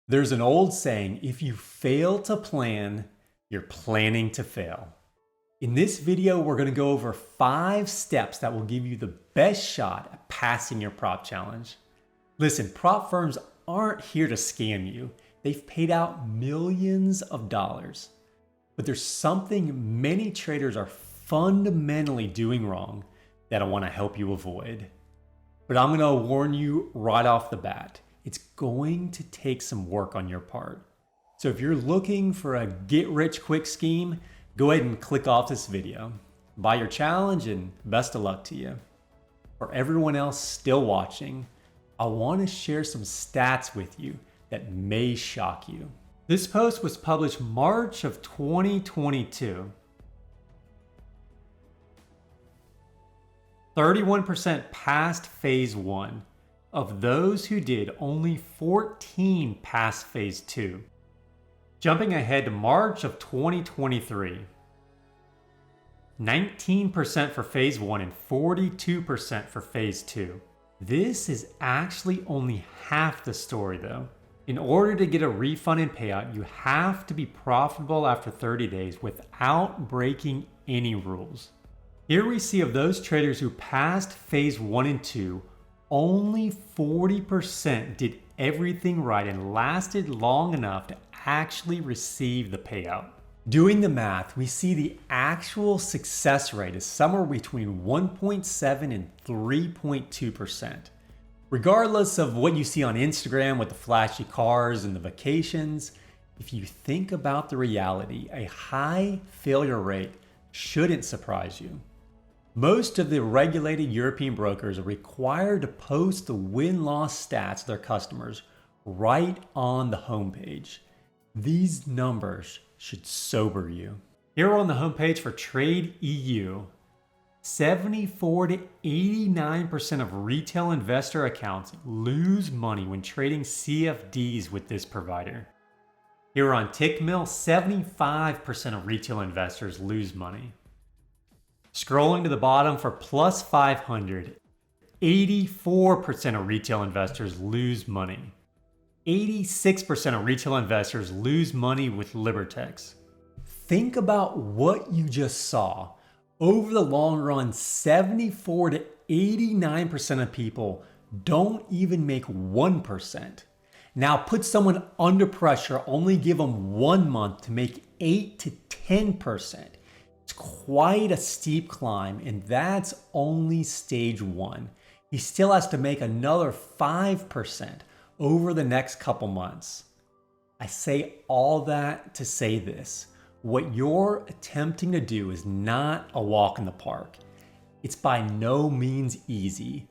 There's an old saying, if you fail to plan, you're planning to fail. In this video, we're going to go over 5 steps that will give you the best shot at passing your prop challenge. Listen, prop firms aren't here to scam you. They've paid out millions of dollars. But there's something many traders are fundamentally doing wrong that I want to help you avoid. But I'm going to warn you right off the bat. It's going to take some work on your part. So if you're looking for a get-rich-quick scheme, go ahead and click off this video. Buy your challenge and best of luck to you. For everyone else still watching, I want to share some stats with you that may shock you. This post was published March of 2022. 31% passed phase 1. Of those who did, only 14 passed phase 2. Jumping ahead to March of 2023. 19% for phase 1 and 42% for phase 2. This is actually only half the story though. In order to get a refund and payout, you have to be profitable after 30 days without breaking any rules. Here we see of those traders who passed phase 1 and 2, only 40% did everything right and lasted long enough to actually receive the payout. Doing the math, we see the actual success rate is somewhere between 1.7 and 3.2%. Regardless of what you see on Instagram with the flashy cars and the vacations, if you think about the reality, a high failure rate shouldn't surprise you. Most of the regulated European brokers are required to post the win-loss stats to their customers right on the homepage. These numbers should sober you. Here on the homepage for Trade EU, 74 to 89% of retail investor accounts lose money when trading CFDs with this provider. Here on Tickmill, 75% of retail investors lose money. Scrolling to the bottom for Plus 500, 84% of retail investors lose money. 86% of retail investors lose money with Libertex. Think about what you just saw. Over the long run, 74 to 89% of people don't even make 1%. Now put someone under pressure, only give them 1 month to make 8 to 10%. It's quite a steep climb, and that's only stage 1. He still has to make another 5% over the next couple months. I say all that to say this. What you're attempting to do is not a walk in the park. It's by no means easy,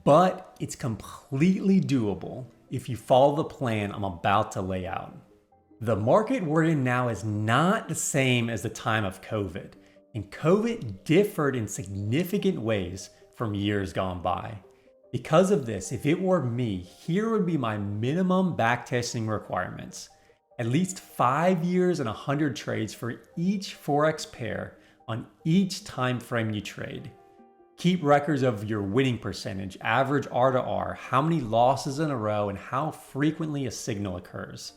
but it's completely doable if you follow the plan I'm about to lay out. The market we're in now is not the same as the time of COVID, and COVID differed in significant ways from years gone by. Because of this, if it were me, here would be my minimum backtesting requirements. At least 5 years and 100 trades for each Forex pair on each time frame you trade. Keep records of your winning percentage, average R to R, how many losses in a row, and how frequently a signal occurs.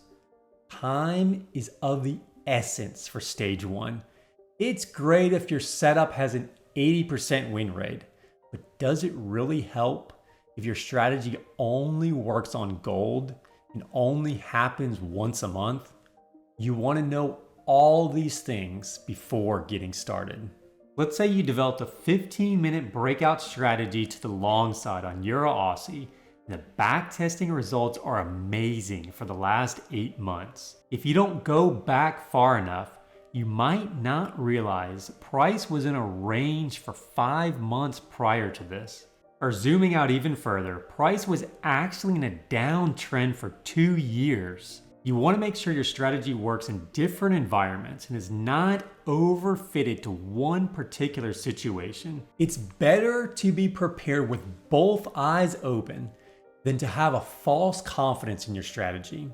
Time is of the essence for stage 1. It's great if your setup has an 80% win rate, but does it really help if your strategy only works on gold and only happens once a month? You want to know all these things before getting started. Let's say you developed a 15-minute breakout strategy to the long side on Euro Aussie. The backtesting results are amazing for the last 8 months. If you don't go back far enough, you might not realize price was in a range for 5 months prior to this. Or zooming out even further, price was actually in a downtrend for 2 years. You want to make sure your strategy works in different environments and is not overfitted to one particular situation. It's better to be prepared with both eyes open than to have a false confidence in your strategy.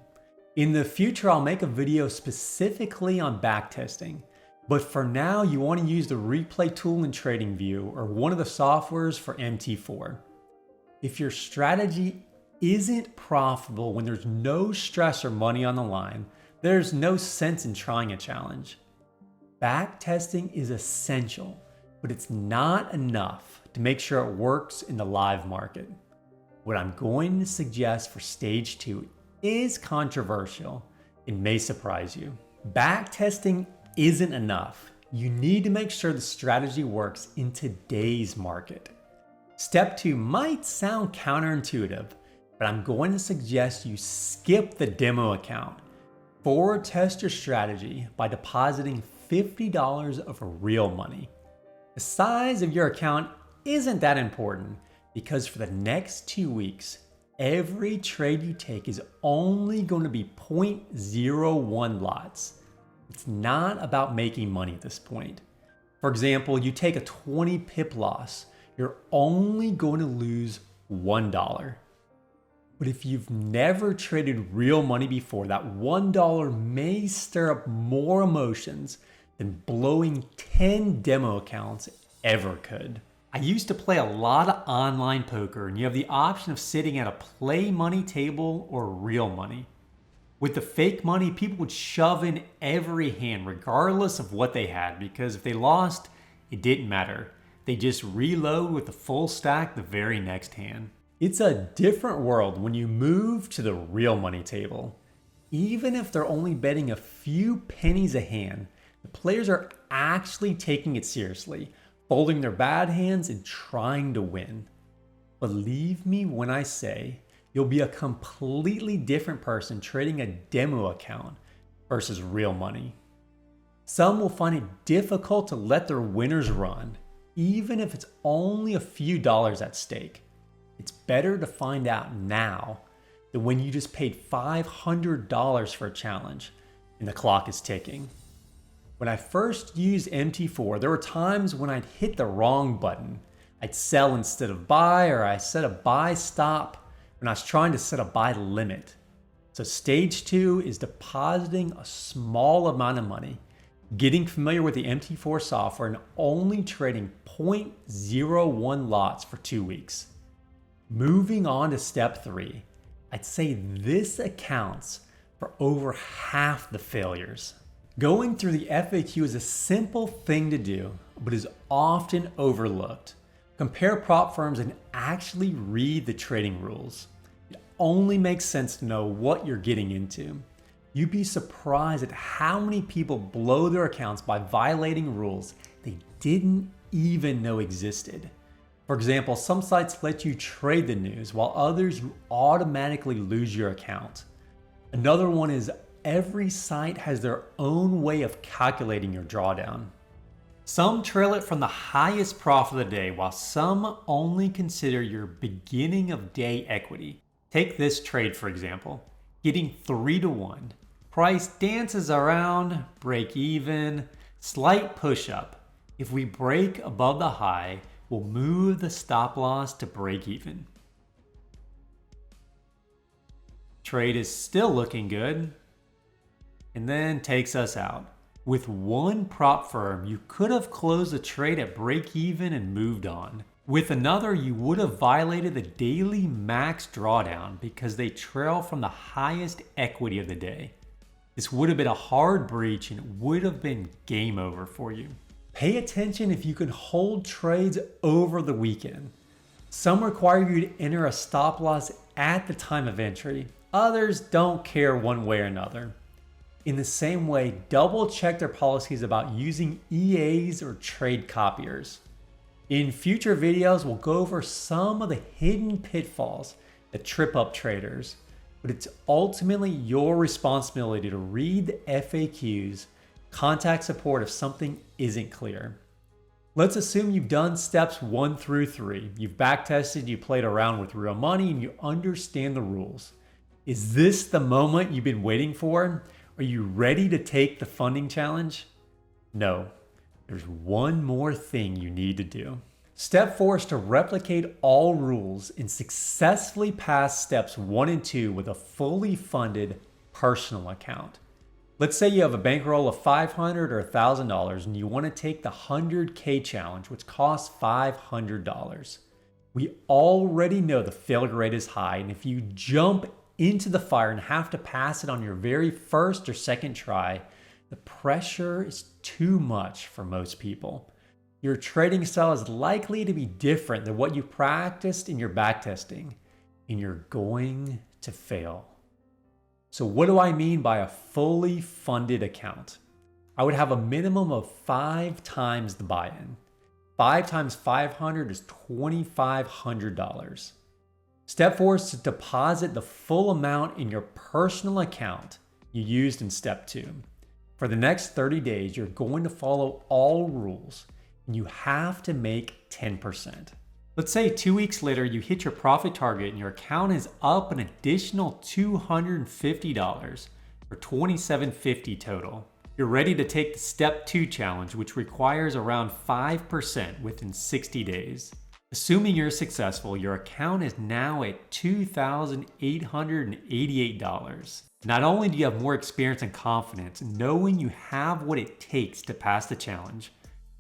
In the future, I'll make a video specifically on backtesting, but for now, you want to use the replay tool in TradingView or one of the softwares for MT4. If your strategy isn't profitable when there's no stress or money on the line, there's no sense in trying a challenge. Backtesting is essential, but it's not enough to make sure it works in the live market. What I'm going to suggest for stage 2 is controversial and may surprise you. Backtesting isn't enough. You need to make sure the strategy works in today's market. Step 2 might sound counterintuitive, but I'm going to suggest you skip the demo account. Forward test your strategy by depositing $50 of real money. The size of your account isn't that important because for the next 2 weeks, every trade you take is only going to be 0.01 lots. It's not about making money at this point. For example, you take a 20 pip loss, you're only going to lose $1. But if you've never traded real money before, that $1 may stir up more emotions than blowing 10 demo accounts ever could. I used to play a lot of online poker, and you have the option of sitting at a play money table or real money. With the fake money, people would shove in every hand regardless of what they had, because if they lost, it didn't matter. They just reload with the full stack the very next hand. It's a different world when you move to the real money table. Even if they're only betting a few pennies a hand, the players are actually taking it seriously, folding their bad hands and trying to win. Believe me when I say, you'll be a completely different person trading a demo account versus real money. Some will find it difficult to let their winners run, even if it's only a few dollars at stake. It's better to find out now than when you just paid $500 for a challenge and the clock is ticking. When I first used MT4, there were times when I'd hit the wrong button. I'd sell instead of buy, or I set a buy stop when I was trying to set a buy limit. So stage 2 is depositing a small amount of money, getting familiar with the MT4 software, and only trading 0.01 lots for 2 weeks. Moving on to step 3, I'd say this accounts for over half the failures. Going through the FAQ is a simple thing to do, but is often overlooked. Compare prop firms and actually read the trading rules. It only makes sense to know what you're getting into. You'd be surprised at how many people blow their accounts by violating rules they didn't even know existed. For example, some sites let you trade the news, while others you automatically lose your account. Another one is every site has their own way of calculating your drawdown. Some trail it from the highest profit of the day, while some only consider your beginning of day equity. Take this trade for example, getting 3-1. Price dances around, break even, slight push up. If we break above the high, we'll move the stop loss to break even. Trade is still looking good, and then takes us out. With one prop firm, you could have closed the trade at break even and moved on. With another, you would have violated the daily max drawdown because they trail from the highest equity of the day. This would have been a hard breach and it would have been game over for you. Pay attention if you can hold trades over the weekend. Some require you to enter a stop loss at the time of entry. Others don't care one way or another. In the same way, double check their policies about using EAs or trade copiers. In future videos, we'll go over some of the hidden pitfalls that trip up traders, but it's ultimately your responsibility to read the FAQs, contact support if something isn't clear. Let's assume you've done steps 1 through 3. You've backtested, you played around with real money, and you understand the rules. Is this the moment you've been waiting for? Are you ready to take the funding challenge? No, there's one more thing you need to do. Step 4 is to replicate all rules and successfully pass steps 1 and 2 with a fully funded personal account. Let's say you have a bankroll of $500 or $1,000 and you want to take the 100K challenge, which costs $500. We already know the failure rate is high, and if you jump into the fire and have to pass it on your very first or second try, the pressure is too much for most people. Your trading style is likely to be different than what you practiced in your backtesting, and you're going to fail. So what do I mean by a fully funded account? I would have a minimum of 5 times the buy-in. 5 times 500 is $2,500. Step 4 is to deposit the full amount in your personal account you used in step 2. For the next 30 days, you're going to follow all rules, and you have to make 10%. Let's say 2 weeks later, you hit your profit target and your account is up an additional $250 for $2,750 total. You're ready to take the step 2 challenge, which requires around 5% within 60 days. Assuming you're successful, your account is now at $2,888. Not only do you have more experience and confidence knowing you have what it takes to pass the challenge,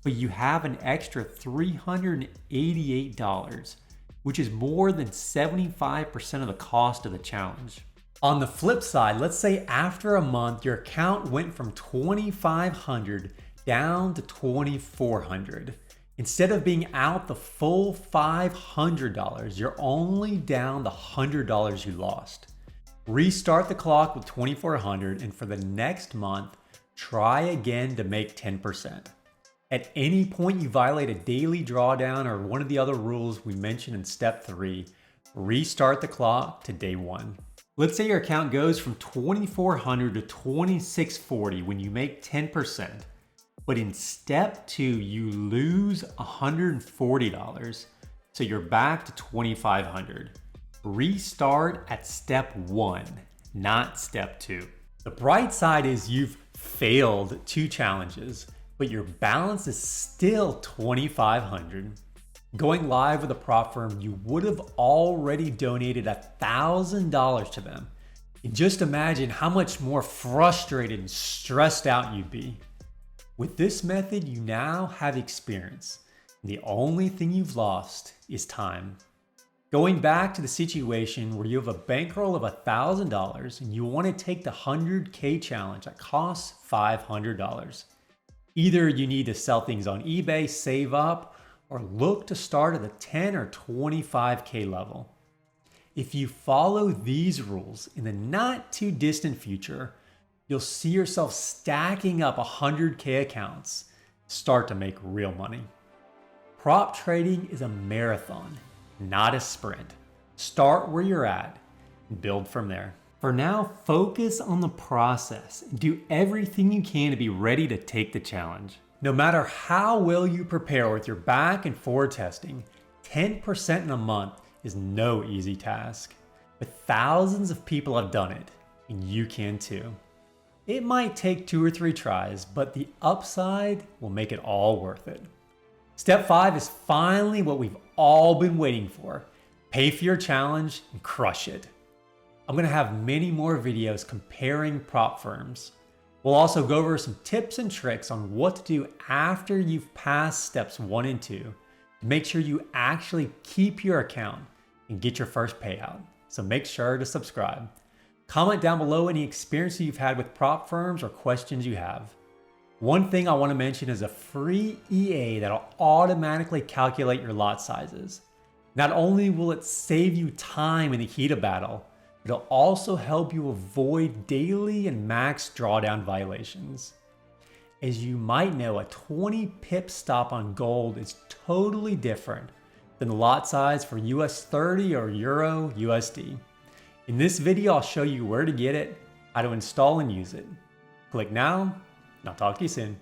but you have an extra $388, which is more than 75% of the cost of the challenge. On the flip side, let's say after a month, your account went from $2,500 down to $2,400. Instead of being out the full $500, you're only down the $100 you lost. Restart the clock with $2,400, and for the next month, try again to make 10%. At any point you violate a daily drawdown or one of the other rules we mentioned in step 3, restart the clock to day 1. Let's say your account goes from $2,400 to $2,640 when you make 10%, but in step 2 you lose $140, so you're back to $2,500. Restart at step 1, not step 2. The bright side is you've failed 2 challenges, but your balance is still $2,500. Going live with a prop firm, you would have already donated $1,000 to them. And just imagine how much more frustrated and stressed out you'd be. With this method, you now have experience. And the only thing you've lost is time. Going back to the situation where you have a bankroll of $1,000 and you want to take the 100K challenge that costs $500. Either you need to sell things on eBay, save up, or look to start at the 10 or 25K level. If you follow these rules in the not too distant future, you'll see yourself stacking up 100K accounts, start to make real money. Prop trading is a marathon, not a sprint. Start where you're at and build from there. For now, focus on the process and do everything you can to be ready to take the challenge. No matter how well you prepare with your back and forward testing, 10% in a month is no easy task. But thousands of people have done it, and you can too. It might take 2 or 3 tries, but the upside will make it all worth it. Step 5 is finally what we've all been waiting for. Pay for your challenge and crush it. I'm going to have many more videos comparing prop firms. We'll also go over some tips and tricks on what to do after you've passed steps 1 and 2 to make sure you actually keep your account and get your first payout. So make sure to subscribe. Comment down below any experiences you've had with prop firms or questions you have. One thing I want to mention is a free EA that'll automatically calculate your lot sizes. Not only will it save you time in the heat of battle, it'll also help you avoid daily and max drawdown violations. As you might know, a 20 pip stop on gold is totally different than the lot size for US 30 or Euro USD. In this video, I'll show you where to get it, how to install and use it. Click now, and I'll talk to you soon.